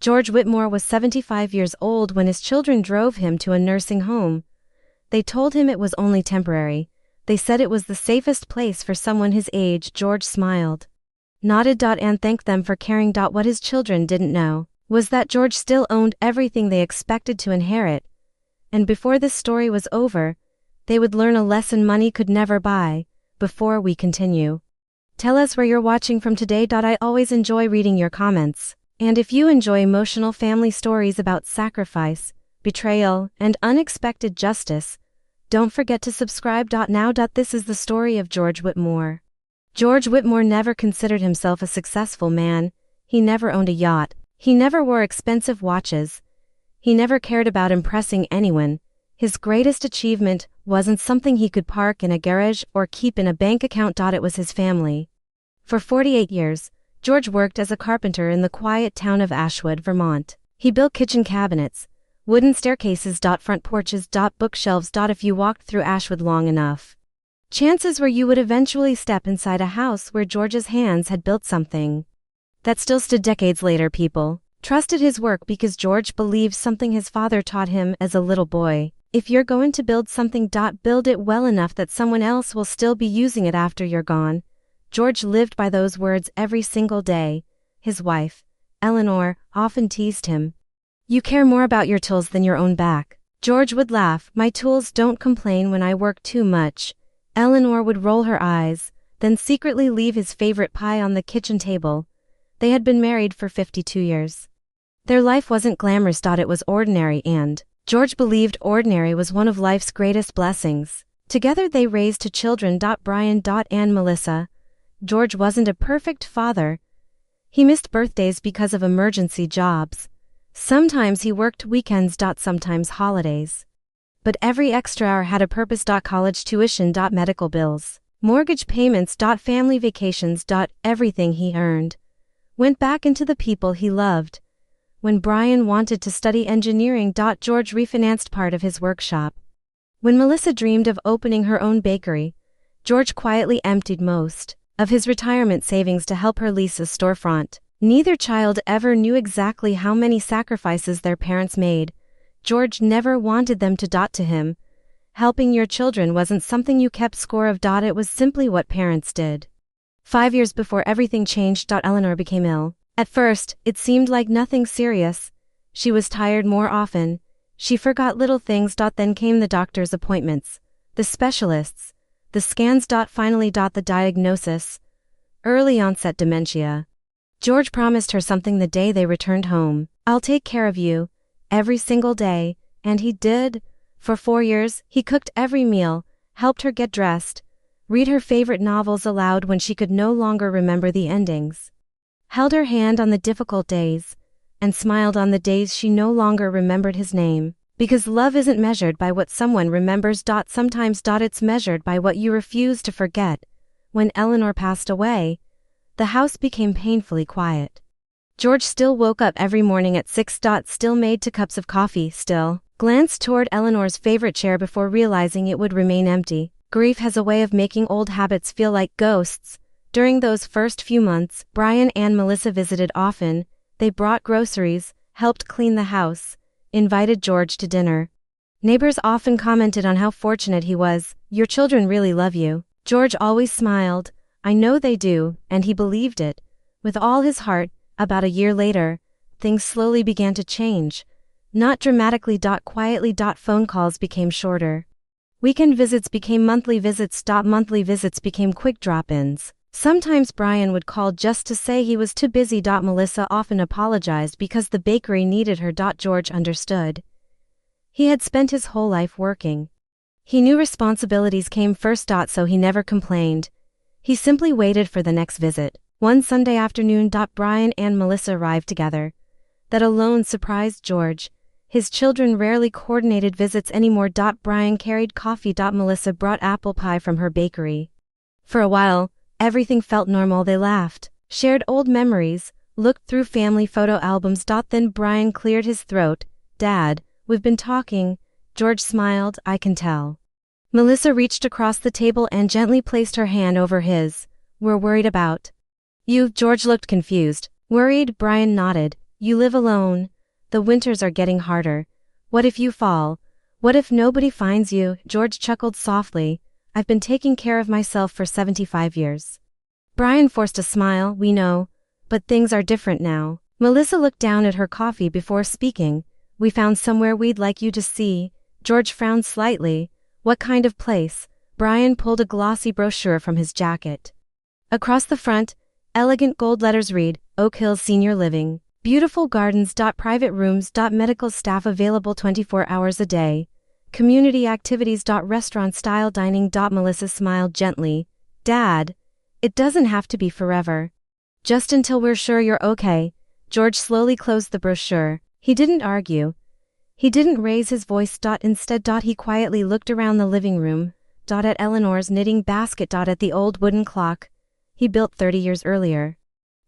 George Whitmore was 75 years old when his children drove him to a nursing home. They told him it was only temporary. They said it was the safest place for someone his age. George smiled, nodded, and thanked them for caring. What his children didn't know was that George still owned everything they expected to inherit. And before this story was over, they would learn a lesson money could never buy. Before we continue, tell us where you're watching from today. I always enjoy reading your comments. And if you enjoy emotional family stories about sacrifice, betrayal, and unexpected justice, don't forget to subscribe. Now, this is the story of George Whitmore. George Whitmore never considered himself a successful man. He never owned a yacht. He never wore expensive watches. He never cared about impressing anyone. His greatest achievement wasn't something he could park in a garage or keep in a bank account. It was his family. For 48 years, George worked as a carpenter in the quiet town of Ashwood, Vermont. He built kitchen cabinets, wooden staircases, front porches, bookshelves. If you walked through Ashwood long enough, chances were you would eventually step inside a house where George's hands had built something that still stood decades later. People trusted his work because George believed something his father taught him as a little boy. If you're going to build something, build it well enough that someone else will still be using it after you're gone. George lived by those words every single day. His wife, Eleanor, often teased him, "You care more about your tools than your own back." George would laugh, "My tools don't complain when I work too much." Eleanor would roll her eyes, then secretly leave his favorite pie on the kitchen table. They had been married for 52 years. Their life wasn't glamorous. It was ordinary, and George believed ordinary was one of life's greatest blessings. Together they raised two children, Brian and Melissa. George wasn't a perfect father. He missed birthdays because of emergency jobs. Sometimes he worked weekends, sometimes holidays. But every extra hour had a purpose. College tuition, medical bills, mortgage payments, family vacations. Everything he earned went back into the people he loved. When Brian wanted to study engineering, George refinanced part of his workshop. When Melissa dreamed of opening her own bakery, George quietly emptied most of his retirement savings to help her lease a storefront. Neither child ever knew exactly how many sacrifices their parents made. George never wanted them to him. Helping your children wasn't something you kept score of. It was simply what parents did. 5 years before everything changed, Eleanor became ill. At first, it seemed like nothing serious. She was tired more often. She forgot little things. Then came the doctor's appointments, the specialists, the scans. Finally, the diagnosis: early onset dementia. George promised her something the day they returned home: "I'll take care of you, every single day," and he did. For 4 years, he cooked every meal, helped her get dressed, read her favorite novels aloud when she could no longer remember the endings, held her hand on the difficult days, and smiled on the days she no longer remembered his name. Because love isn't measured by what someone remembers. Sometimes it's measured by what you refuse to forget. When Eleanor passed away, the house became painfully quiet. George still woke up every morning at 6. Still made 2 cups of coffee, still glanced toward Eleanor's favorite chair before realizing it would remain empty. Grief has a way of making old habits feel like ghosts. During those first few months, Brian and Melissa visited often. They brought groceries, helped clean the house, invited George to dinner. Neighbors often commented on how fortunate he was. "Your children really love you." George always smiled. "I know they do," and he believed it with all his heart. About a year later, things slowly began to change. Not dramatically, quietly. Phone calls became shorter. Weekend visits became monthly visits. Monthly visits became quick drop-ins. Sometimes Brian would call just to say he was too busy. Melissa often apologized because the bakery needed her. George understood. He had spent his whole life working. He knew responsibilities came first. So he never complained. He simply waited for the next visit. One Sunday afternoon, Brian and Melissa arrived together. That alone surprised George. His children rarely coordinated visits anymore. Brian carried coffee. Melissa brought apple pie from her bakery. For a while, everything felt normal. They laughed, shared old memories, looked through family photo albums. Then Brian cleared his throat. "Dad, we've been talking." George smiled. "I can tell." Melissa reached across the table and gently placed her hand over his. "We're worried about you." George looked confused. "Worried?" Brian nodded. You live alone. The winters are getting harder. What if you fall? What if nobody finds you? George chuckled softly. I've been taking care of myself for 75 years. Brian forced a smile. We know. But things are different now. Melissa looked down at her coffee before speaking. We found somewhere we'd like you to see. George frowned slightly. What kind of place? Brian pulled a glossy brochure from his jacket. Across the front, elegant gold letters read, Oak Hills Senior Living. Beautiful gardens. Private rooms. Medical staff available 24 hours a day. Community activities. Restaurant style dining. Melissa smiled gently. Dad, it doesn't have to be forever. Just until we're sure you're okay. George slowly closed the brochure. He didn't argue. He didn't raise his voice. Instead, he quietly looked around the living room. At Eleanor's knitting basket. At the old wooden clock he built 30 years earlier.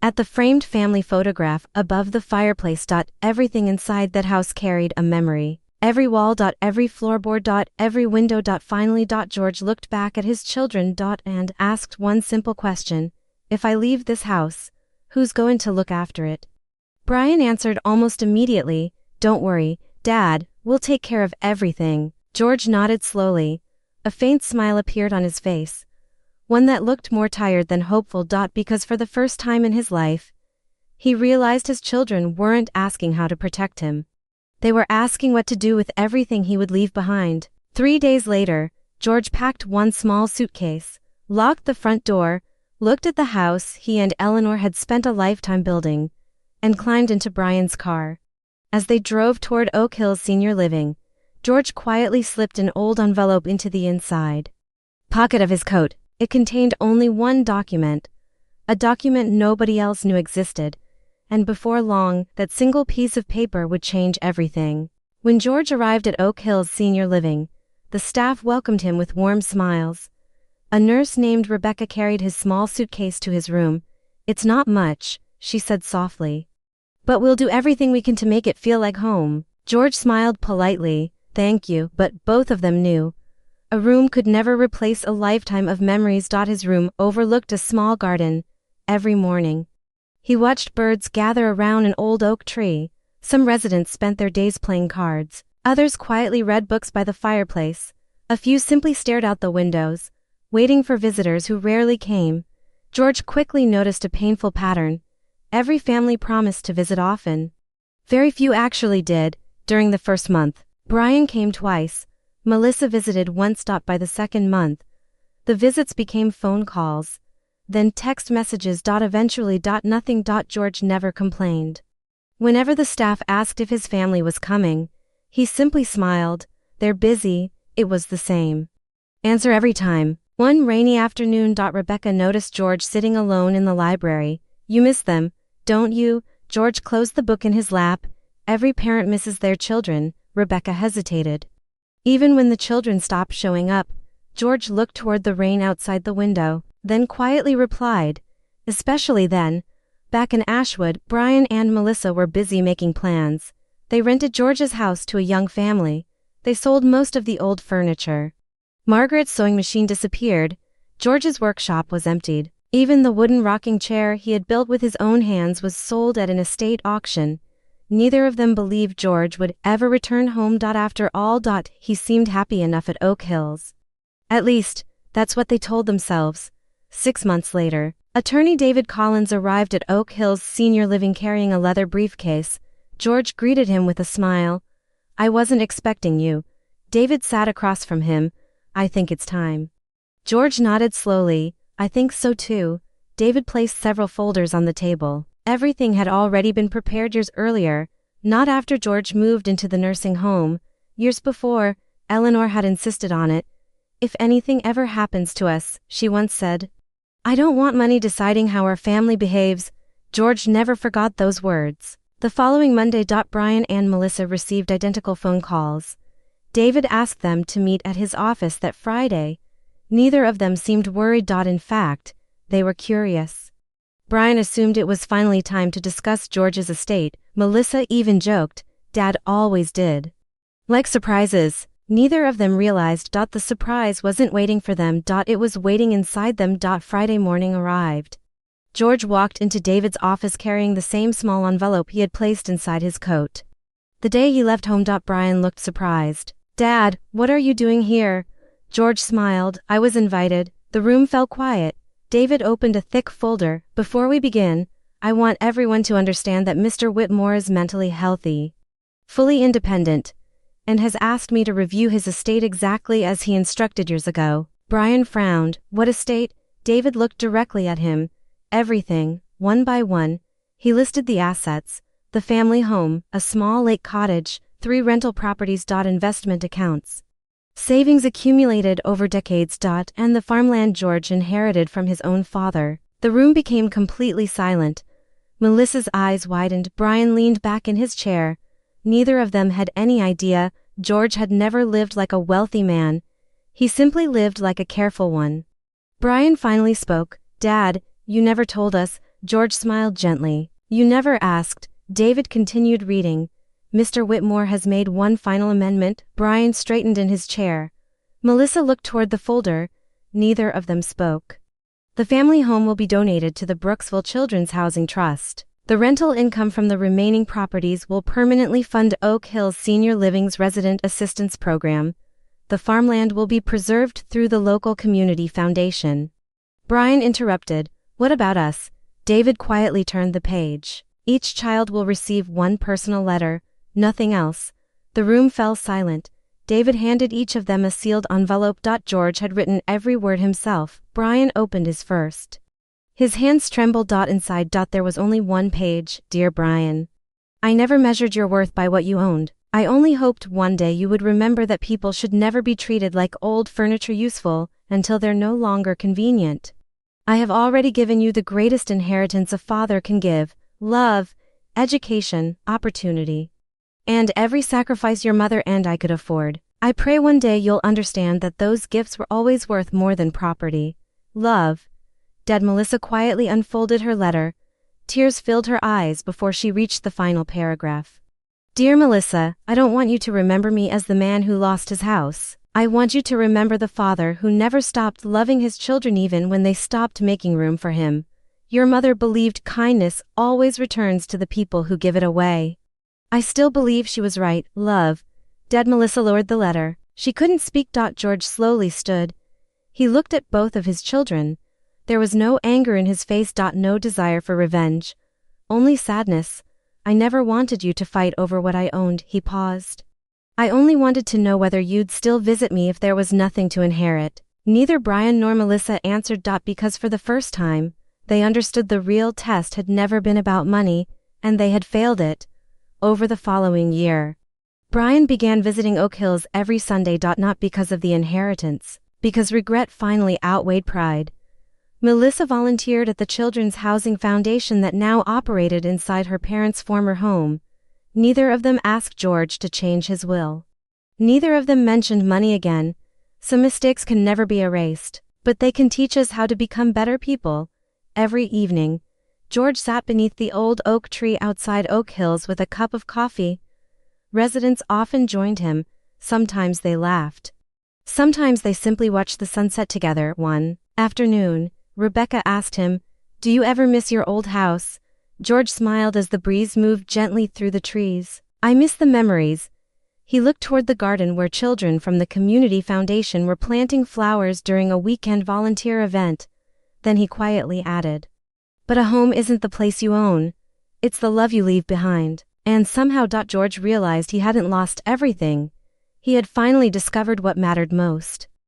At the framed family photograph above the fireplace. Everything inside that house carried a memory. Every wall. Every floorboard. Every window. Finally, George looked back at his children. And asked one simple question. If I leave this house, who's going to look after it? Brian answered almost immediately. Don't worry, Dad, we'll take care of everything. George nodded slowly. A faint smile appeared on his face. One that looked more tired than hopeful. Because for the first time in his life, he realized his children weren't asking how to protect him. They were asking what to do with everything he would leave behind. 3 days later, George packed one small suitcase, locked the front door, looked at the house he and Eleanor had spent a lifetime building, and climbed into Brian's car. As they drove toward Oak Hills Senior Living, George quietly slipped an old envelope into the inside pocket of his coat. It contained only one document, a document nobody else knew existed, and before long, that single piece of paper would change everything. When George arrived at Oak Hills Senior Living, the staff welcomed him with warm smiles. A nurse named Rebecca carried his small suitcase to his room. It's not much, she said softly. But we'll do everything we can to make it feel like home. George smiled politely. Thank you, but both of them knew a room could never replace a lifetime of memories. His room overlooked a small garden. Every morning, he watched birds gather around an old oak tree. Some residents spent their days playing cards. Others quietly read books by the fireplace. A few simply stared out the windows, waiting for visitors who rarely came. George quickly noticed a painful pattern. Every family promised to visit often. Very few actually did. During the first month, Brian came twice. Melissa visited once. By the second month, the visits became phone calls, then text messages. Eventually, nothing. George never complained. Whenever the staff asked if his family was coming, he simply smiled. They're busy. It was the same answer every time. One rainy afternoon. Rebecca noticed George sitting alone in the library. You miss them, don't you? George closed the book in his lap. Every parent misses their children. Rebecca hesitated. Even when the children stopped showing up, George looked toward the rain outside the window, then quietly replied, especially then. Back in Ashwood, Brian and Melissa were busy making plans. They rented George's house to a young family. They sold most of the old furniture. Margaret's sewing machine disappeared. George's workshop was emptied. Even the wooden rocking chair he had built with his own hands was sold at an estate auction. Neither of them believed George would ever return home. After all, he seemed happy enough at Oak Hills. At least, that's what they told themselves. 6 months later, attorney David Collins arrived at Oak Hills Senior Living carrying a leather briefcase. George greeted him with a smile. I wasn't expecting you. David sat across from him. I think it's time. George nodded slowly. I think so too. David placed several folders on the table. Everything had already been prepared years earlier, not after George moved into the nursing home. Years before, Eleanor had insisted on it. If anything ever happens to us, she once said, I don't want money deciding how our family behaves. George never forgot those words. The following Monday. Brian and Melissa received identical phone calls. David asked them to meet at his office that Friday. Neither of them seemed worried. In fact, they were curious. Brian assumed it was finally time to discuss George's estate. Melissa even joked, Dad always did. Like surprises, neither of them realized. The surprise wasn't waiting for them. It was waiting inside them. Friday morning arrived. George walked into David's office carrying the same small envelope he had placed inside his coat. The day he left home. Brian looked surprised. "Dad, what are you doing here?" George smiled. "I was invited." The room fell quiet. David opened a thick folder. "Before we begin, I want everyone to understand that Mr. Whitmore is mentally healthy, fully independent, and has asked me to review his estate exactly as he instructed years ago." Brian frowned. "What estate?" David looked directly at him. "Everything." One by one, he listed the assets: the family home, a small lake cottage, 3 rental properties. Investment accounts, savings accumulated over decades. And the farmland George inherited from his own father. The room became completely silent. Melissa's eyes widened. Brian leaned back in his chair. Neither of them had any idea George had never lived like a wealthy man. He simply lived like a careful one. Brian finally spoke. "Dad, you never told us." George smiled gently. "You never asked." David continued reading. "Mr. Whitmore has made one final amendment." Brian straightened in his chair. Melissa looked toward the folder. Neither of them spoke. "The family home will be donated to the Brooksville Children's Housing Trust. The rental income from the remaining properties will permanently fund Oak Hills Senior Living's Resident Assistance Program. The farmland will be preserved through the local community foundation." Brian interrupted. "What about us?" David quietly turned the page. "Each child will receive one personal letter, nothing else." The room fell silent. David handed each of them a sealed envelope. George had written every word himself. Brian opened his first. His hands trembled. Inside, there was only one page. "Dear Brian, I never measured your worth by what you owned. I only hoped one day you would remember that people should never be treated like old furniture, useful until they're no longer convenient. I have already given you the greatest inheritance a father can give: love, education, opportunity, and every sacrifice your mother and I could afford. I pray one day you'll understand that those gifts were always worth more than property. Love." Dead Melissa quietly unfolded her letter. Tears filled her eyes before she reached the final paragraph. "Dear Melissa, I don't want you to remember me as the man who lost his house. I want you to remember the father who never stopped loving his children even when they stopped making room for him. Your mother believed kindness always returns to the people who give it away. I still believe she was right. Love." Dead Melissa lowered the letter. She couldn't speak. George slowly stood. He looked at both of his children. There was no anger in his face. No desire for revenge. Only sadness. "I never wanted you to fight over what I owned." He paused. "I only wanted to know whether you'd still visit me if there was nothing to inherit." Neither Brian nor Melissa answered. Because for the first time, they understood the real test had never been about money, and they had failed it. Over the following year, Brian began visiting Oak Hills every Sunday. Not because of the inheritance, because regret finally outweighed pride. Melissa volunteered at the Children's Housing Foundation that now operated inside her parents' former home. Neither of them asked George to change his will. Neither of them mentioned money again. Some mistakes can never be erased, but they can teach us how to become better people. Every evening, George sat beneath the old oak tree outside Oak Hills with a cup of coffee. Residents often joined him. Sometimes they laughed. Sometimes they simply watched the sunset together. One afternoon, Rebecca asked him, "Do you ever miss your old house?" George smiled as the breeze moved gently through the trees. "I miss the memories." He looked toward the garden where children from the community foundation were planting flowers during a weekend volunteer event. Then he quietly added, "But a home isn't the place you own. It's the love you leave behind." And somehow George realized he hadn't lost everything. He had finally discovered what mattered most.